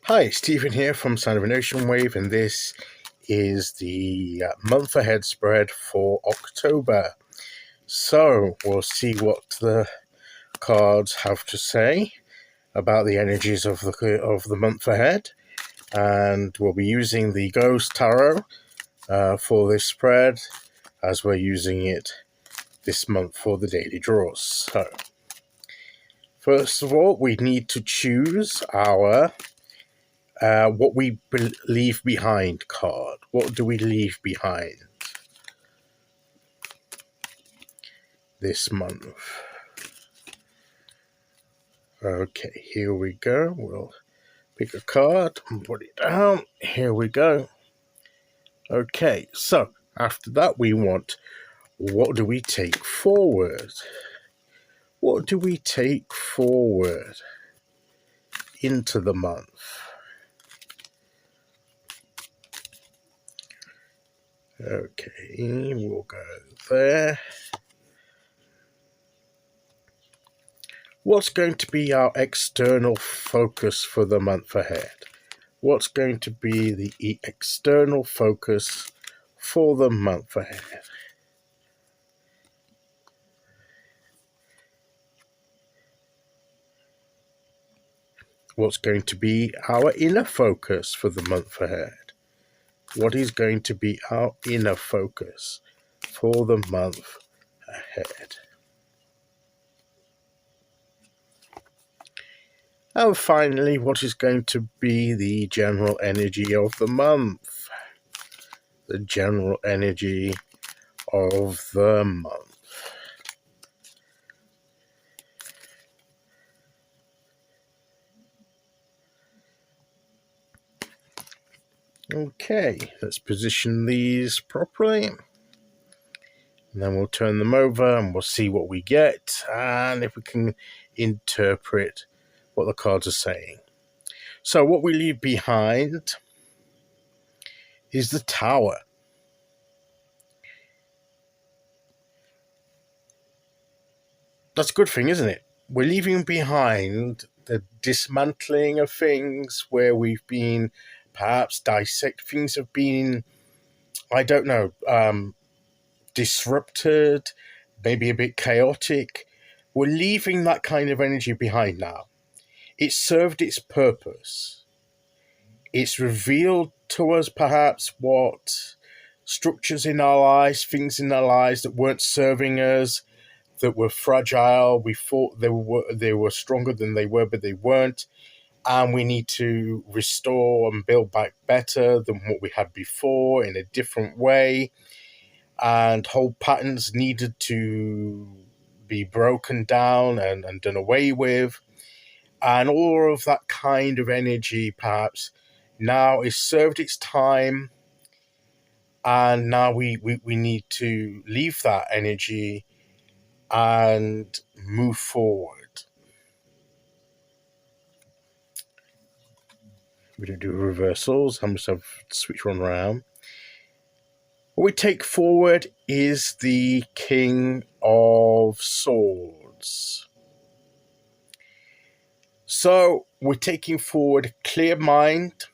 Hi, Stephen here from Sound of an Ocean Wave, and this is the month ahead spread for October. So we'll see what the cards have to say about the energies of the month ahead, and we'll be using the Ghost Tarot for this spread, as we're using it this month for the daily draws. So, first of all, we need to choose our what we leave behind card. What do we leave behind this month? Okay, here we go. We'll pick a card and put it down. Here we go. Okay, so after that we want, what do we take forward? What do we take forward into the month? Okay, we'll go there. What's going to be our external focus for the month ahead? What's going to be the external focus for the month ahead? What's going to be our inner focus for the month ahead? What is going to be our inner focus for the month ahead? And finally, what is going to be the general energy of the month? The general energy of the month. Okay, let's position these properly. And then we'll turn them over and we'll see what we get and if we can interpret what the cards are saying. So what we leave behind is the Tower. That's a good thing, isn't it? We're leaving behind the dismantling of things where we've been perhaps things have been, I don't know, disrupted, maybe a bit chaotic. We're leaving that kind of energy behind now. It served its purpose. It's revealed to us perhaps what structures in our lives, things in our lives that weren't serving us, that were fragile. We thought they were stronger than they were, but they weren't. And we need to restore and build back better than what we had before in a different way. And whole patterns needed to be broken down and done away with. And all of that kind of energy perhaps now is served its time. And now we need to leave that energy and move forward. We're going to do reversals. I'm just going to switch one around. What we take forward is the King of Swords. So we're taking forward a clear mind.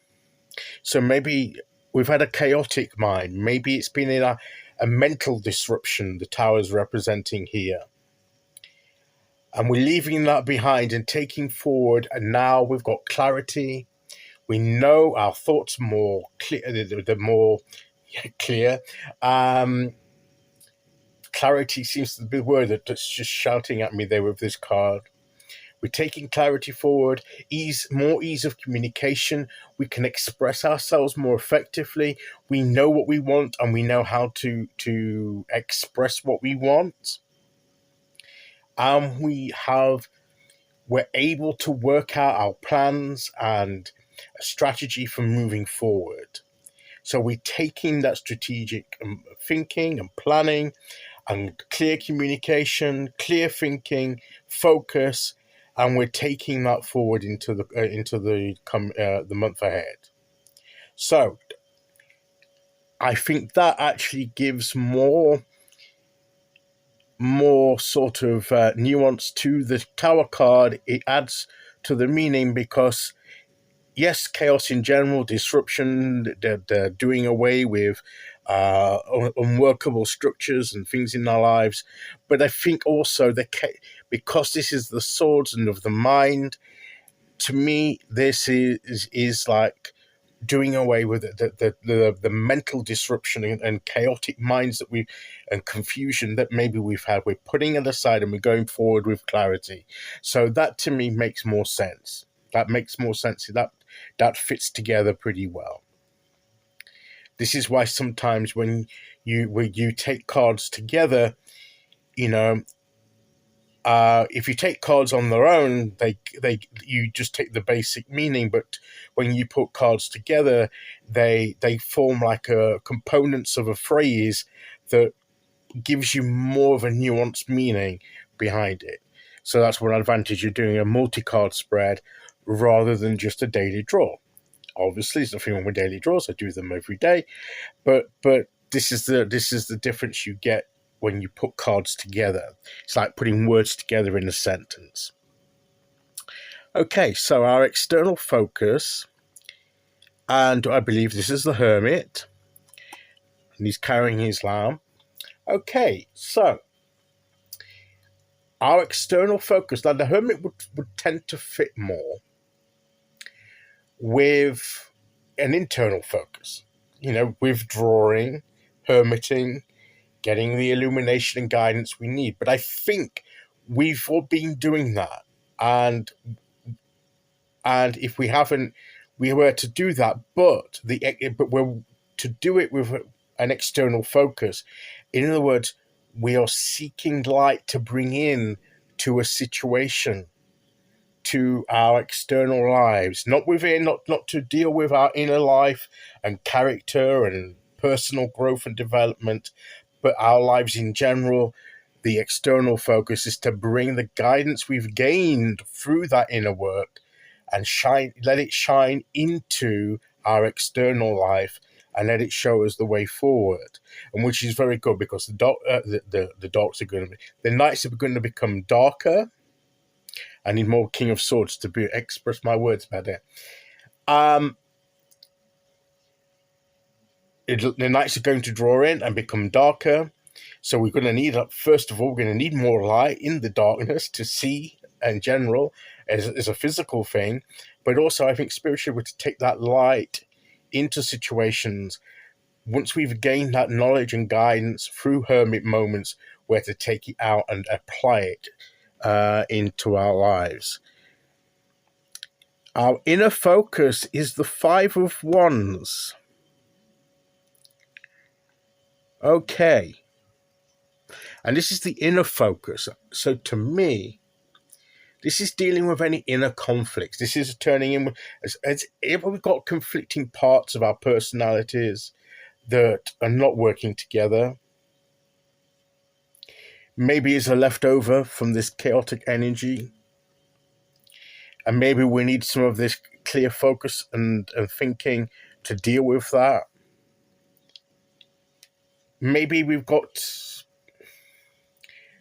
So maybe we've had a chaotic mind. Maybe it's been in a mental disruption the Tower's representing here. And we're leaving that behind and taking forward, and now we've got clarity. We know our thoughts more clear. They're more clear. Clarity seems to be the word that's just shouting at me there with this card. We're taking clarity forward, more ease of communication. We can express ourselves more effectively. We know what we want and we know how to express what we want. And we're able to work out our plans and a strategy for moving forward. So we're taking that strategic thinking and planning and clear communication, clear thinking, focus, and we're taking that forward into the month ahead. So I think that actually gives more sort of nuance to the Tower card. It adds to the meaning because yes, chaos in general, disruption, the doing away with unworkable structures and things in our lives. But I think also because this is the swords and of the mind, to me, this is like doing away with the mental disruption and chaotic minds that we and confusion that maybe we've had. We're putting it aside and we're going forward with clarity. So that to me makes more sense. That makes more sense. That fits together pretty well. This is why sometimes when you take cards together, you know, if you take cards on their own, you just take the basic meaning. But when you put cards together, they form like components of a phrase that gives you more of a nuanced meaning behind it. So that's one advantage of doing a multi-card spread rather than just a daily draw. Obviously, there's nothing wrong with daily draws. I do them every day, but this is the difference you get when you put cards together. It's like putting words together in a sentence. Okay, so our external focus, and I believe this is the Hermit, and he's carrying his lamp. Okay, so our external focus, now the Hermit would tend to fit more with an internal focus, withdrawing, hermiting, getting the illumination and guidance we need. But I think we've all been doing that. And if we haven't, we were to do that, but we're to do it with an external focus. In other words, we are seeking light to bring in to a situation, to our external lives, not to deal with our inner life and character and personal growth and development, but our lives in general. The external focus is to bring the guidance we've gained through that inner work and let it shine into our external life and let it show us the way forward. And which is very good, because the darks are going to be, the nights are going to become darker. I need more King of Swords to express my words better. The nights are going to draw in and become darker. So we're going to need, first of all, we're going to need more light in the darkness to see in general as a physical thing. But also, I think spiritually, we're to take that light into situations. Once we've gained that knowledge and guidance through hermit moments, we're to take it out and apply it into our lives. Our inner focus is the Five of Wands. Okay. And this is the inner focus. So to me, this is dealing with any inner conflicts. This is turning in, if we've got conflicting parts of our personalities that are not working together. Maybe it's a leftover from this chaotic energy. And maybe we need some of this clear focus and thinking to deal with that. Maybe we've got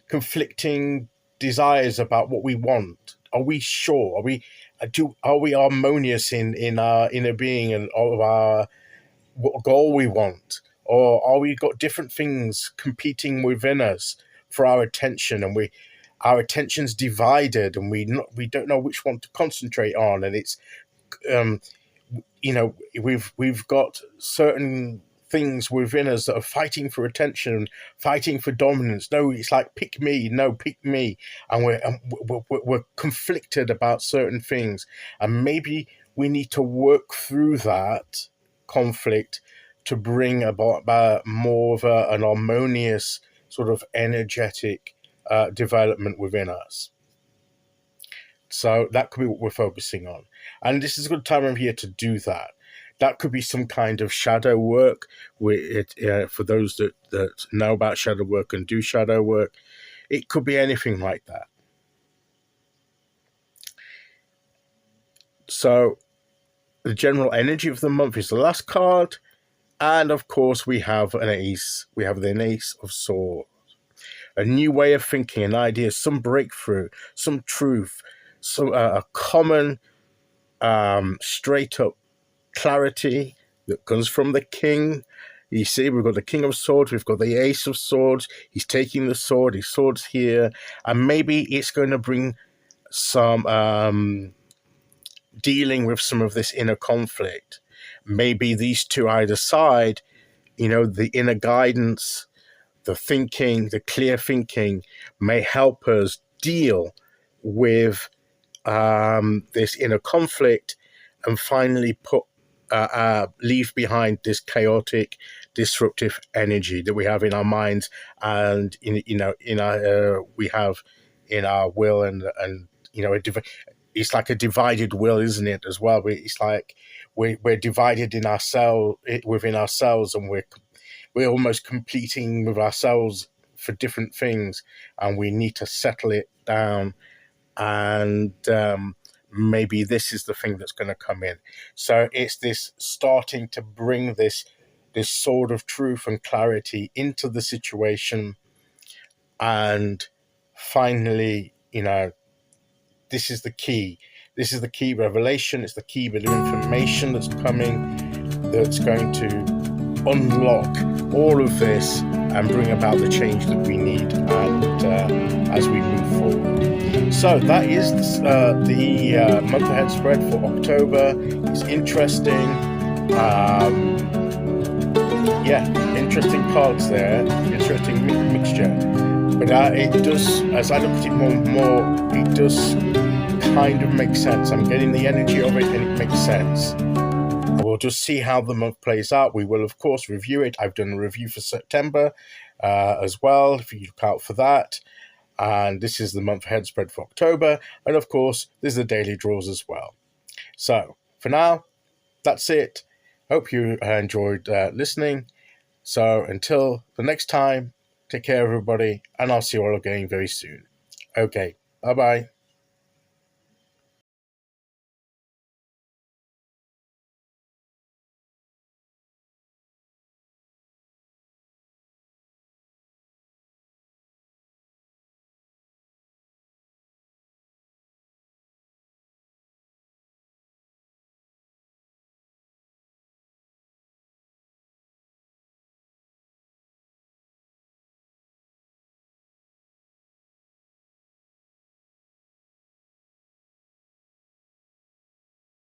conflicting desires about what we want. Are we sure? Are we harmonious in our inner being and of our what goal we want? Or are we got different things competing within us for our attention, and our attention's divided, and we don't know which one to concentrate on, and it's we've got certain things within us that are fighting for attention, fighting for dominance. No, it's like pick me, and we're conflicted about certain things, and maybe we need to work through that conflict to bring about more of an harmonious sort of energetic development within us. So that could be what we're focusing on, and this is a good time of year to do that. That could be some kind of shadow work. For those that know about shadow work and do shadow work, it could be anything like that. So the general energy of the month is the last card, and of course we have an ace. We have the Ace of Swords. A new way of thinking, an idea, some breakthrough, some truth, some a common straight up clarity that comes from the king. You see, we've got the King of Swords, we've got the Ace of Swords. He's taking the sword, his sword's here, and maybe it's going to bring some dealing with some of this inner conflict. Maybe these two either side, the inner guidance, the thinking, the clear thinking may help us deal with this inner conflict and finally leave behind this chaotic, disruptive energy that we have in our minds and we have in our will, and it's like a divided will, isn't it? As well, it's like we're divided within ourselves, and we're almost competing with ourselves for different things, and we need to settle it down. And maybe this is the thing that's going to come in. So it's this starting to bring this sword of truth and clarity into the situation, and finally, this is the key. This is the key revelation. It's the key bit of information that's coming, that's going to unlock all of this and bring about the change that we need, and as we move forward. So that is the month ahead spread for October. It's interesting. Interesting cards there. Interesting mixture. But it does, as I look at it more and more, it does kind of make sense. I'm getting the energy of it, and it makes sense. We'll just see how the month plays out. We will, of course, review it. I've done a review for September as well, if you look out for that. And this is the month ahead spread for October. And, of course, there's the daily draws as well. So, for now, that's it. Hope you enjoyed listening. So, until the next time, take care, everybody, and I'll see you all again very soon. Okay, bye-bye.